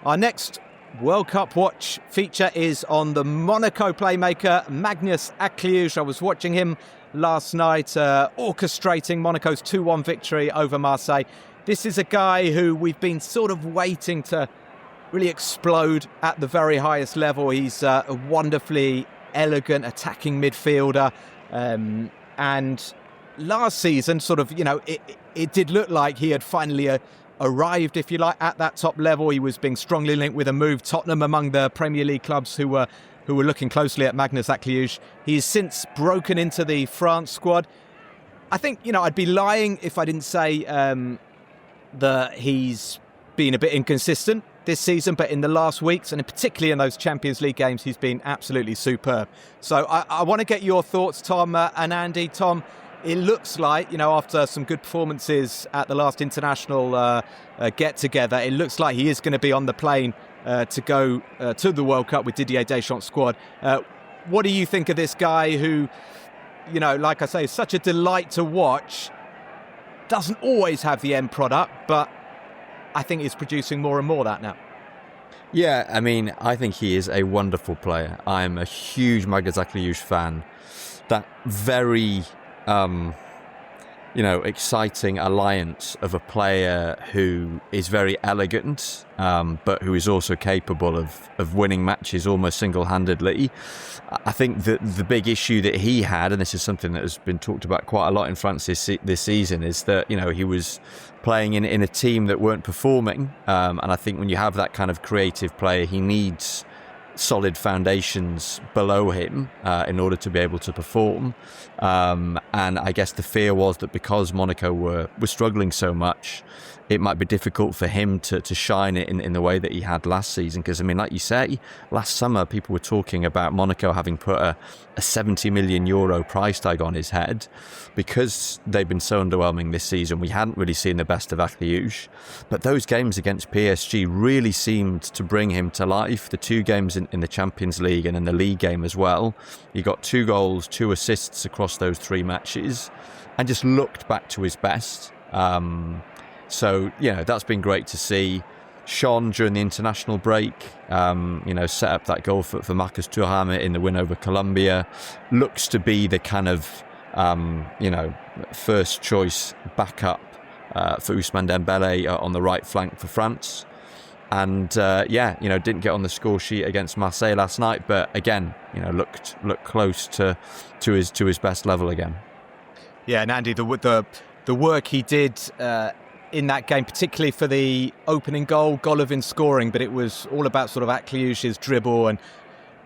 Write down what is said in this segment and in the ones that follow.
Our next World Cup watch feature is on the Monaco playmaker Maghnes. I was watching him last night, orchestrating Monaco's 2-1 victory over Marseille. This is a guy who we've been sort of waiting to really explode at the very highest level. He's a wonderfully elegant attacking midfielder. And last season, it did look like he had finally arrived, if you like, at that top level. He was being strongly linked with a move. Tottenham among the Premier League clubs who were looking closely at Maghnes. He has since broken into the France squad. I think, I'd be lying if I didn't say that he's been a bit inconsistent this season, but in the last weeks, and particularly in those Champions League games, he's been absolutely superb. So I want to get your thoughts, Tom and Andy. Tom, it looks like, after some good performances at the last international get-together, it looks like he is going to be on the plane to go to the World Cup with Didier Deschamps' squad. What do you think of this guy who, like I say, is such a delight to watch, doesn't always have the end product, but I think he's producing more and more that now. Yeah, I think he is a wonderful player. I'm a huge Maghnes fan. That very exciting alliance of a player who is very elegant, but who is also capable of winning matches almost single-handedly. I think that the big issue that he had, and this is something that has been talked about quite a lot in France this season, is that, he was playing in a team that weren't performing. And I think when you have that kind of creative player, he needs solid foundations below him in order to be able to perform. And I guess the fear was that because Monaco were struggling so much, it might be difficult for him to shine it in the way that he had last season. Because, like you say, last summer people were talking about Monaco having put a 70 million euro price tag on his head because they've been so underwhelming this season. We hadn't really seen the best of Akliouche. But those games against PSG really seemed to bring him to life. The two games in the Champions League and in the league game as well. He got 2 goals, 2 assists across those 3 matches and just looked back to his best. So, that's been great to see. Shone during the international break, set up that goal for Marcus Thuram in the win over Colombia. Looks to be the kind of, first choice backup for Ousmane Dembele on the right flank for France. And, didn't get on the score sheet against Marseille last night, but again, looked close to his best level again. Yeah, and Andy, the work he did in that game, particularly for the opening goal, Golovin scoring, but it was all about sort of Akliouche's dribble and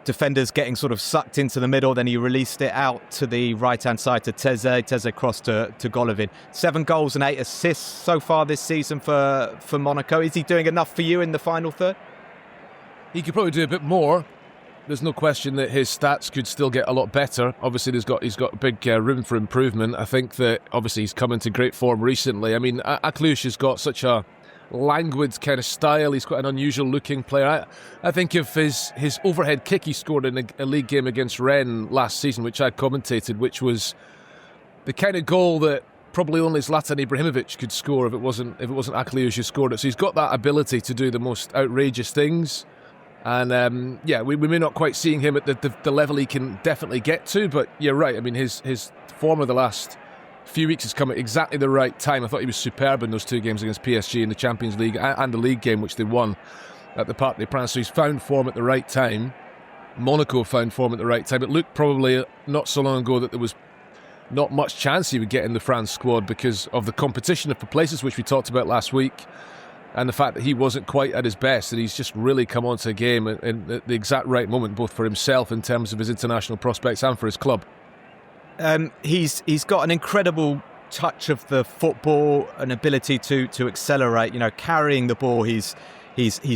defenders getting sort of sucked into the middle. Then he released it out to the right-hand side to Teze crossed to Golovin. 7 goals and 8 assists so far this season for Monaco. Is he doing enough for you in the final third? He could probably do a bit more. There's no question that his stats could still get a lot better. Obviously, he's got big room for improvement. I think that obviously he's come into great form recently. Akliouche has got such a languid kind of style. He's quite an unusual looking player. I think of his overhead kick he scored in a league game against Rennes last season, which I commentated, which was the kind of goal that probably only Zlatan Ibrahimovic could score if it wasn't Akliouche who scored it. So he's got that ability to do the most outrageous things. And we may not quite seeing him at the level he can definitely get to, but you're right. His form of the last few weeks has come at exactly the right time. I thought he was superb in those 2 games against PSG in the Champions League and the league game, which they won at the Parc des Princes. So he's found form at the right time. Monaco found form at the right time. It looked probably not so long ago that there was not much chance he would get in the France squad because of the competition for places, which we talked about last week. And the fact that he wasn't quite at his best, and he's just really come onto a game at the exact right moment, both for himself in terms of his international prospects and for his club. He's got an incredible touch of the football, an ability to accelerate. Carrying the ball, he's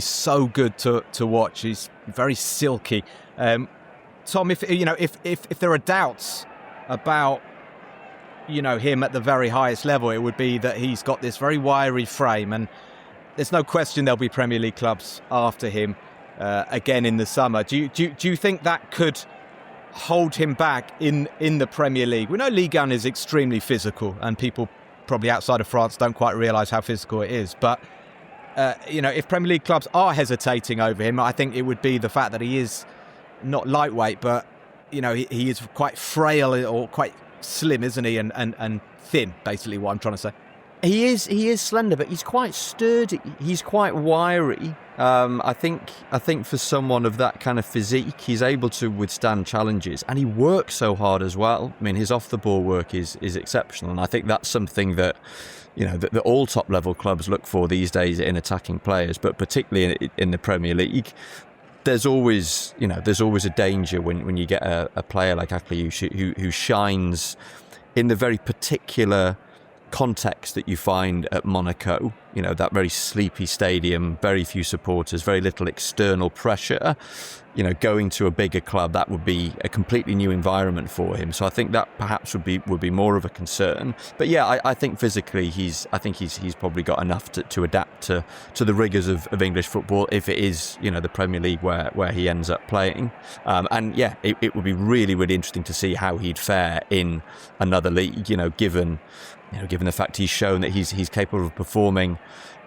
so good to watch. He's very silky. Tom, if there are doubts about him at the very highest level, it would be that he's got this very wiry frame and. There's no question there'll be Premier League clubs after him again in the summer. Do you think that could hold him back in the Premier League? We know Ligue 1 is extremely physical, and people probably outside of France don't quite realise how physical it is. But if Premier League clubs are hesitating over him, I think it would be the fact that he is not lightweight, but he is quite frail or quite slim, isn't he? And thin, basically, what I'm trying to say. He is slender, but he's quite sturdy. He's quite wiry. I think for someone of that kind of physique, he's able to withstand challenges, and he works so hard as well. I mean, his off-the-ball work is exceptional, and I think that's something that all top-level clubs look for these days in attacking players, but particularly in the Premier League. There's always a danger when you get a player like Akliouche who shines in the very particular context that you find at Monaco, that very sleepy stadium, very few supporters, very little external pressure. Going to a bigger club, that would be a completely new environment for him. So I think that perhaps would be more of a concern. But yeah, I think physically he's probably got enough to adapt to the rigours of English football if it is the Premier League where he ends up playing. And yeah, it would be really, really interesting to see how he'd fare in another league. Given the fact he's shown that he's capable of performing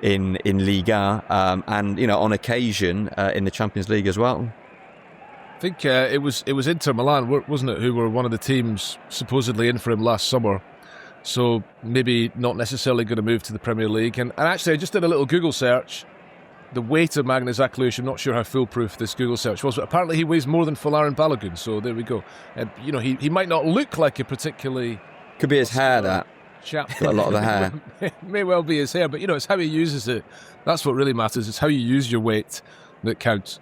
in Liga and on occasion in the Champions League as well. I think it was Inter Milan, wasn't it, who were one of the teams supposedly in for him last summer. So maybe not necessarily going to move to the Premier League. And actually, I just did a little Google search. The weight of Maghnes Akliouche, I'm not sure how foolproof this Google search was, but apparently he weighs more than Folarin Balogun. So there we go. And he might not look like a particularly... Could be his hair, that. Chap. Got a lot of the hair. It may well be his hair, but it's how he uses it. That's what really matters. It's how you use your weight that counts.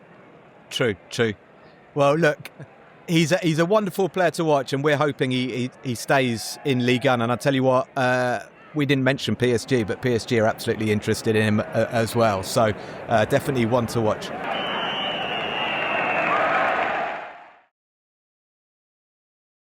True. Well, look, he's a wonderful player to watch, and we're hoping he stays in Ligue 1. And I tell you what, we didn't mention PSG, but PSG are absolutely interested in him as well. So definitely one to watch.